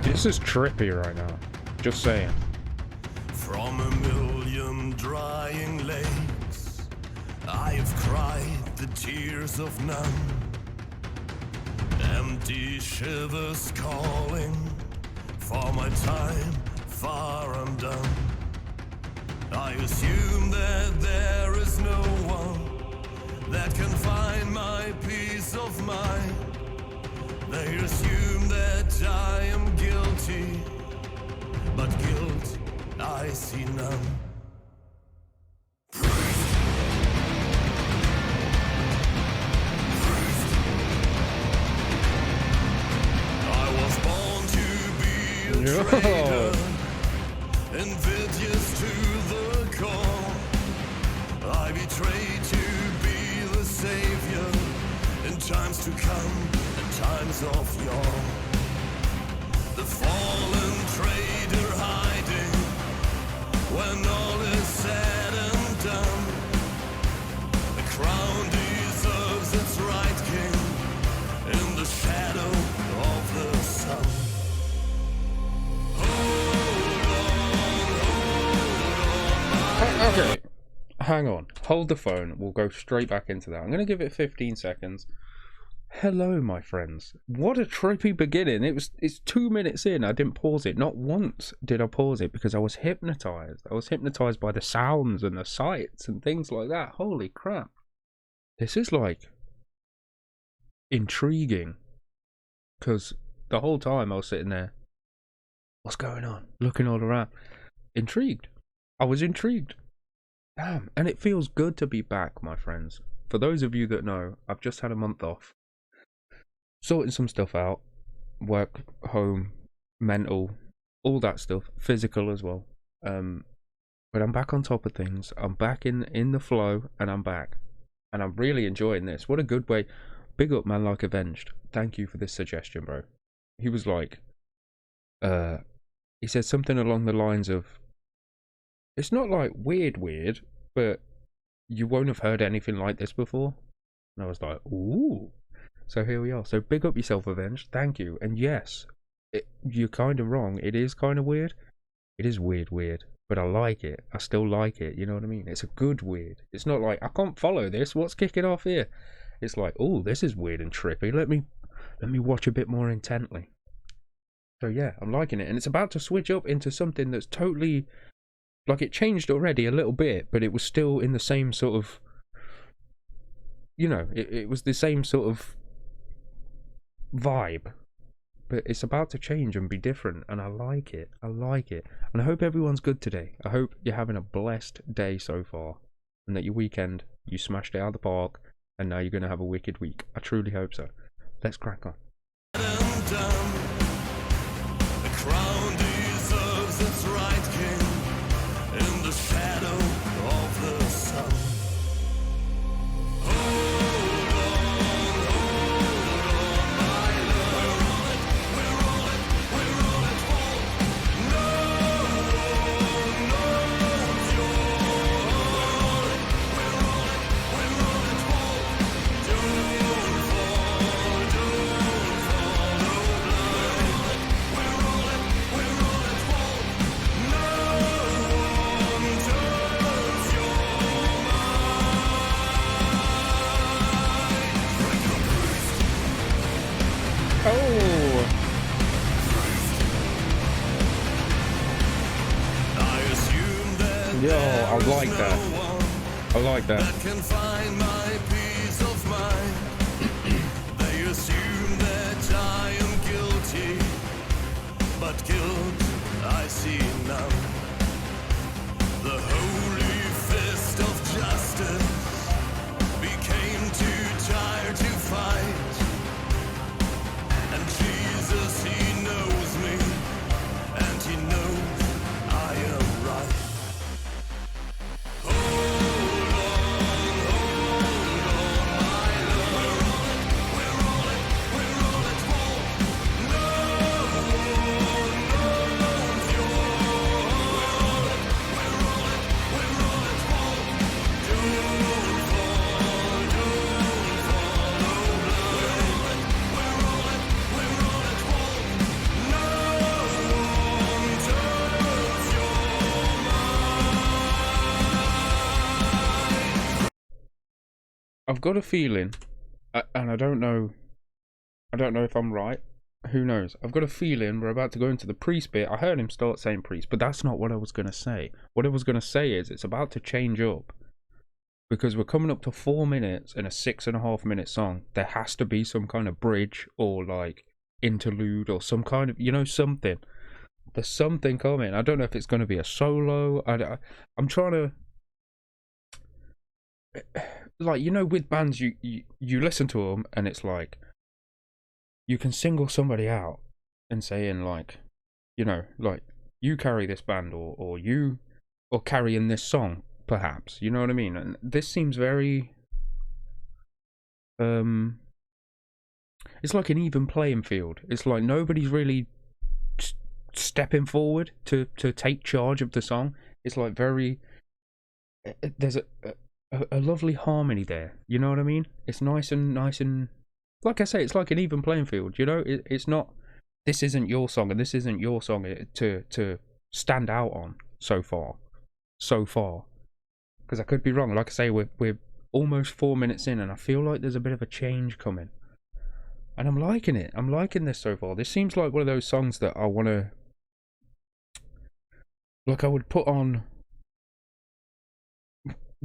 This is trippy right now. Just saying. From a million drying lakes, I have cried the tears of none. Empty shivers calling for my time far undone. I assume that there is no one that can find my peace of mind. They assume that I am guilty, but guilt I see none. I was born to be a traitor, invidious to the core. I betrayed to be the savior in times to come and times of yore. The fallen traitor hiding when all is said and done. The crown deserves its right king in the shadow of the sun. Okay, hang on. Hold the phone. We'll go straight back into that. I'm going to give it 15 seconds. Hello, my friends. What a trippy beginning. It's 2 minutes in. I didn't pause it. Not once did I pause it because I was hypnotized. I was hypnotized by the sounds and the sights and things like that. Holy crap. This is like intriguing because the whole time I was sitting there, what's going on? Looking all around. Intrigued. I was intrigued. Damn. And it feels good to be back, my friends. For those of you that know, I've just had a month off. Sorting some stuff out. Work, home, mental, all that stuff. Physical as well. But I'm back on top of things. I'm back in the flow, and I'm back. And I'm really enjoying this. What a good way. Big up Man Like Avenged. Thank you for this suggestion, bro. He was like, he said something along the lines of, it's not like weird, but you won't have heard anything like this before. And I was like, ooh. So here we are. So big up yourself, Avenged. Thank you. And yes, you're kind of wrong. It is kind of weird. It is weird. But I like it. I still like it. You know what I mean? It's a good weird. It's not like, I can't follow this. What's kicking off here? It's like, oh, this is weird and trippy. Let me watch a bit more intently. So yeah, I'm liking it. And it's about to switch up into something that's totally... Like, it changed already a little bit, but it was still in the same sort of... You know, it was the same sort of vibe. But it's about to change and be different, and I like it. I like it. And I hope everyone's good today. I hope you're having a blessed day so far. And that your weekend, you smashed it out of the park, and now you're going to have a wicked week. I truly hope so. Let's crack on. The crown deserves its right king in the shadow of the sun. Yo, I like that. I like that. Can find my peace of mind. They assume that I am guilty, but guilt I see none. The holy fist of justice became too tired to fight. And Jesus, he knows me, and he knows I am right. Hold on, got a feeling, and I don't know. I don't know if I'm right. Who knows? I've got a feeling we're about to go into the priest bit. I heard him start saying priest, but that's not what I was going to say. What I was going to say is it's about to change up because we're coming up to 4 minutes in a 6.5 minute song. There has to be some kind of bridge or like interlude or some kind of, something. There's something coming. I don't know if it's going to be a solo. I'm trying to, like, with bands, you listen to them and it's like, you can single somebody out and saying like, like you carry this band or you or carrying this song, perhaps. You know what I mean? And this seems very it's like an even playing field. It's like nobody's really stepping forward to take charge of the song. It's like very there's a lovely harmony there. You know what I mean? It's nice and like I say, it's like an even playing field. It's not. This isn't your song, and this isn't your song to stand out on so far. Because I could be wrong. Like I say, we're almost 4 minutes in, and I feel like there's a bit of a change coming. And I'm liking it. I'm liking this so far. This seems like one of those songs that I want to, like, I would put on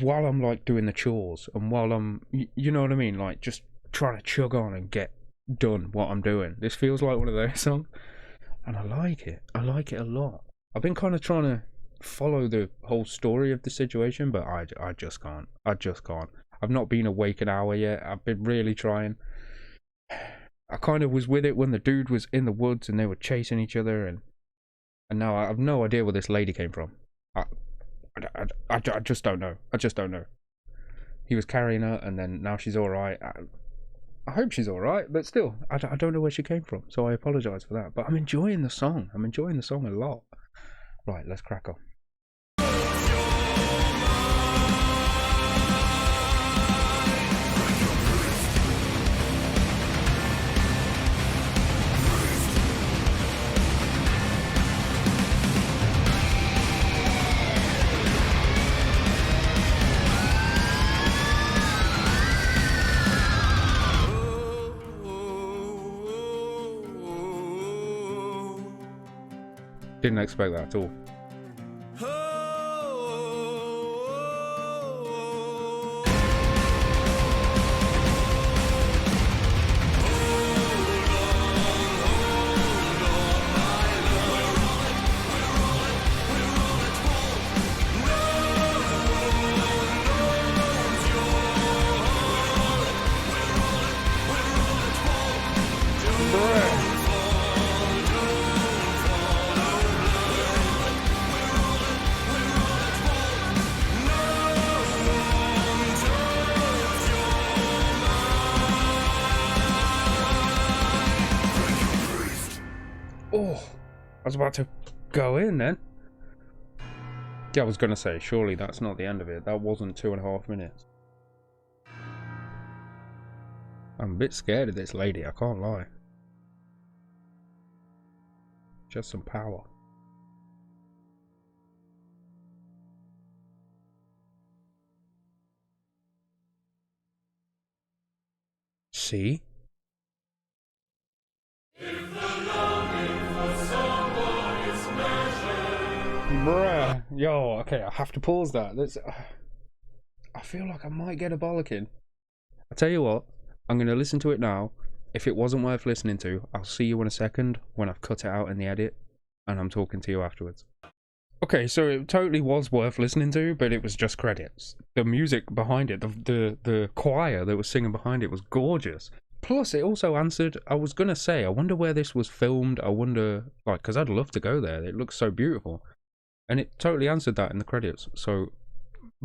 while I'm like doing the chores and while I'm, you know what I mean, like just trying to chug on and get done what I'm doing. This feels like one of those songs, and I like it. I like it a lot. I've been kind of trying to follow the whole story of the situation, but I just can't. I just can't. I've not been awake an hour yet. I've been really trying. I kind of was with it when the dude was in the woods and they were chasing each other, and now I have no idea where this lady came from. I just don't know. I just don't know. He was carrying her, and then now she's all right. I hope she's all right, but still, I don't know where she came from, so I apologise for that. But I'm enjoying the song. I'm enjoying the song a lot. Right, let's crack on. Didn't expect that at all. Oh, I was about to go in then. Yeah, I was going to say, surely that's not the end of it. That wasn't 2.5 minutes. I'm a bit scared of this lady, I can't lie. Just some power. See? Bruh, yo, okay, I have to pause that. I feel like I might get a bollocking. I tell you what, I'm going to listen to it now. If it wasn't worth listening to, I'll see you in a second when I've cut it out in the edit, and I'm talking to you afterwards. Okay, so it totally was worth listening to, but it was just credits. The music behind it, the choir that was singing behind it was gorgeous. Plus, it also answered, I was going to say, I wonder where this was filmed. I wonder, like, because I'd love to go there. It looks so beautiful. And it totally answered that in the credits. So,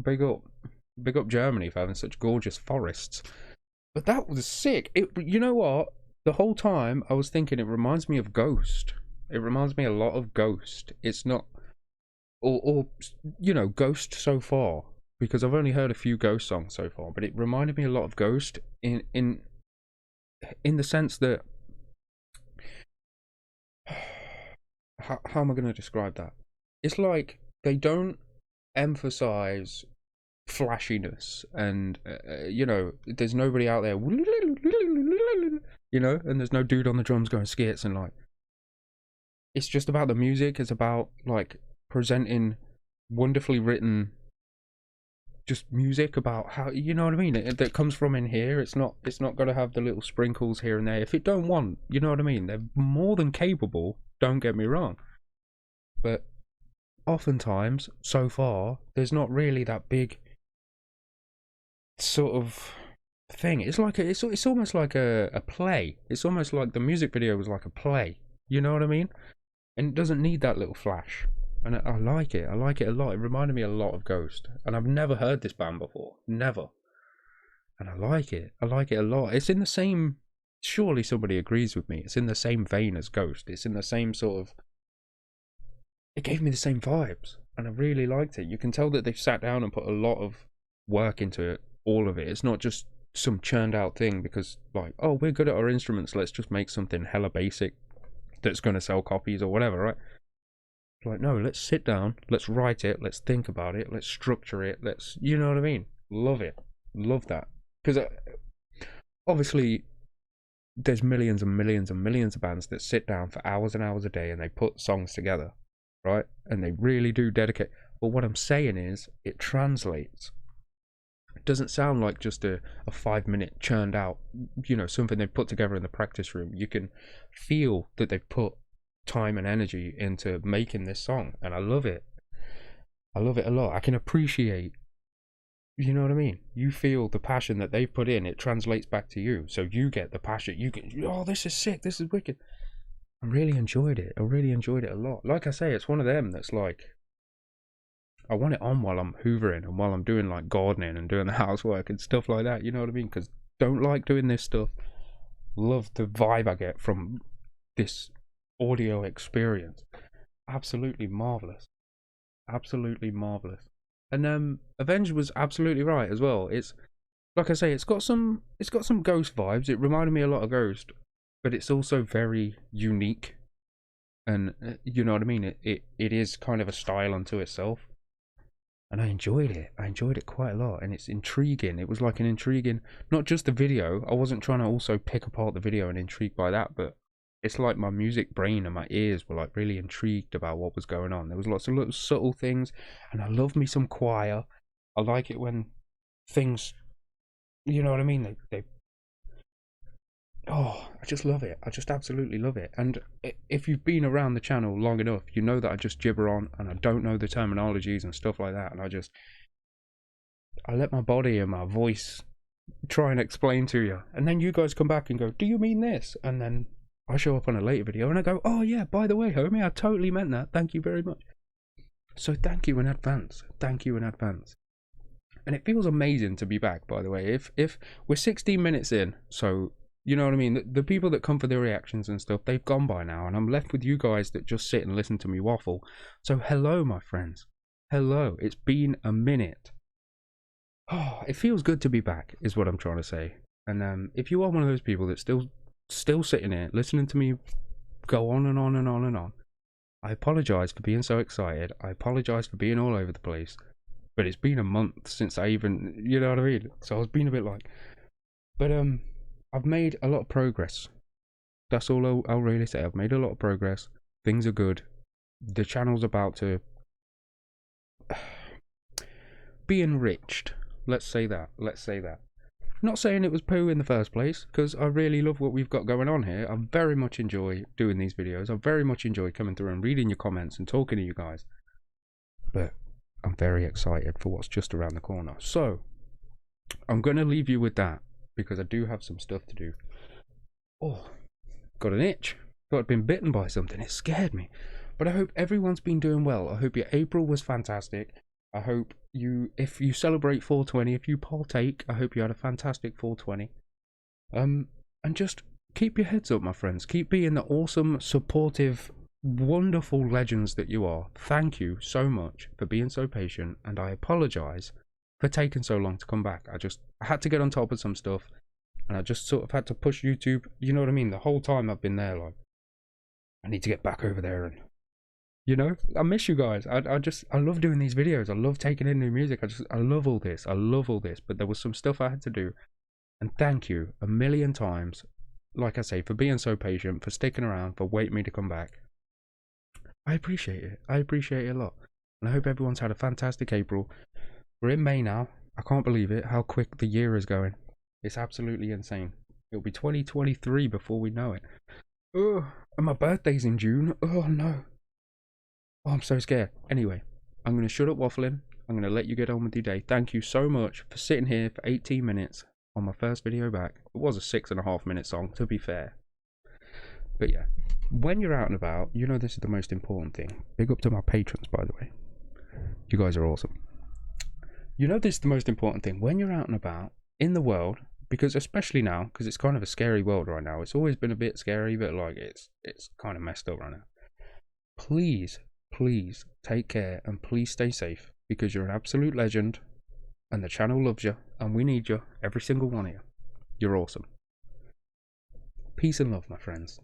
big up Germany for having such gorgeous forests. But that was sick. You know what? The whole time I was thinking it reminds me of Ghost. It reminds me a lot of Ghost. It's not, or Ghost so far, because I've only heard a few Ghost songs so far. But it reminded me a lot of Ghost in the sense that, how am I going to describe that? It's like they don't emphasize flashiness, and you know, there's nobody out there, you know, and there's no dude on the drums going skits, and like, it's just about the music. It's about like presenting wonderfully written just music about how, you know what I mean, that comes from in here. It's not going to have the little sprinkles here and there if it don't want, you know what I mean. They're more than capable, don't get me wrong, but oftentimes so far there's not really that big sort of thing. It's like it's almost like a play. It's almost like the music video was like a play, you know what I mean, and it doesn't need that little flash. And I like it. I like it a lot. It reminded me a lot of Ghost, and I've never heard this band before, never. And I like it. I like it a lot. It's in the same. Surely somebody agrees with me. It's in the same vein as Ghost. It's in the same sort of. It gave me the same vibes, and I really liked it. You can tell that they've sat down and put a lot of work into it, all of it. It's not just some churned out thing because, like, oh, we're good at our instruments, let's just make something hella basic that's going to sell copies or whatever, right? Like, no, let's sit down, let's write it, let's think about it, let's structure it, let's, you know what I mean? Love it. Love that. Because obviously, there's millions and millions and millions of bands that sit down for hours and hours a day and they put songs together, right? And they really do dedicate. But what I'm saying is, it translates. It doesn't sound like just a 5-minute churned out, you know, something they've put together in the practice room. You can feel that they've put time and energy into making this song, and I love it. I love it a lot. I can appreciate, you know what I mean, you feel the passion that they've put in, it translates back to you, so you get the passion. You get, oh, this is sick, this is wicked. I really enjoyed it. I really enjoyed it a lot. Like I say, it's one of them that's like, I want it on while I'm hoovering and while I'm doing like gardening and doing the housework and stuff like that, you know what I mean? Because don't like doing this stuff. Love the vibe I get from this audio experience. Absolutely marvelous. Absolutely marvelous. And Avenged was absolutely right as well. It's like I say, it's got some Ghost vibes. It reminded me a lot of Ghost, but it's also very unique. And you know what I mean? It is kind of a style unto itself. And I enjoyed it. I enjoyed it quite a lot. And it's intriguing. It was like an intriguing, not just the video. I wasn't trying to also pick apart the video and intrigued by that, but it's like my music brain and my ears were like really intrigued about what was going on. There was lots of little subtle things. And I love me some choir. I like it when things, you know what I mean? They oh, I just love it. I just absolutely love it. And if you've been around the channel long enough, you know that I just gibber on and I don't know the terminologies and stuff like that. And I let my body and my voice try and explain to you. And then you guys come back and go, do you mean this? And then I show up on a later video and I go, oh yeah, by the way, homie, I totally meant that. Thank you very much. So thank you in advance. Thank you in advance. And it feels amazing to be back, by the way. If we're 16 minutes in, so you know what I mean? The people that come for the reactions and stuff, they've gone by now, and I'm left with you guys that just sit and listen to me waffle. So hello, my friends. Hello. It's been a minute. Oh, it feels good to be back, is what I'm trying to say. And if you are one of those people that's still sitting here listening to me go on and on and on and on, I apologise for being so excited. I apologise for being all over the place. But it's been a month since I even, you know what I mean? So I was being a bit like, but I've made a lot of progress. That's all I'll really say. I've made a lot of progress. Things are good. The channel's about to be enriched. Let's say that. Let's say that. Not saying it was poo in the first place, because I really love what we've got going on here. I very much enjoy doing these videos. I very much enjoy coming through and reading your comments and talking to you guys. But I'm very excited for what's just around the corner. So, I'm going to leave you with that, because I do have some stuff to do. Oh, got an itch. Thought I'd been bitten by something. It scared me. But I hope everyone's been doing well. I hope your April was fantastic. I hope if you celebrate 420, if you partake, I hope you had a fantastic 420. And just keep your heads up, my friends. Keep being the awesome, supportive, wonderful legends that you are. Thank you so much for being so patient, and I apologise for taking so long to come back. I had to get on top of some stuff, and I just sort of had to push YouTube, you know what I mean? The whole time I've been there, like, I need to get back over there and, You know, I miss you guys. I love doing these videos. I love taking in new music. I love all this. I love all this. But there was some stuff I had to do. And thank you a million times, like I say, for being so patient, for sticking around, for waiting me to come back. I appreciate it. I appreciate it a lot. And I hope everyone's had a fantastic April. We're in May now. I can't believe it, how quick the year is going. It's absolutely insane. It'll be 2023 before we know it. Oh, and my birthday's in June. Oh no. Oh, I'm so scared. Anyway, I'm going to shut up waffling. I'm going to let you get on with your day. Thank you so much for sitting here for 18 minutes on my first video back. It was a 6.5-minute song, to be fair. But yeah, when you're out and about, you know this is the most important thing. Big up to my patrons, by the way. You guys are awesome. You know this is the most important thing. When you're out and about in the world, because especially now, because it's kind of a scary world right now. It's always been a bit scary, but like it's kind of messed up right now. Please take care and please stay safe, because you're an absolute legend and the channel loves you and we need you, every single one of you. You're awesome. Peace and love, my friends.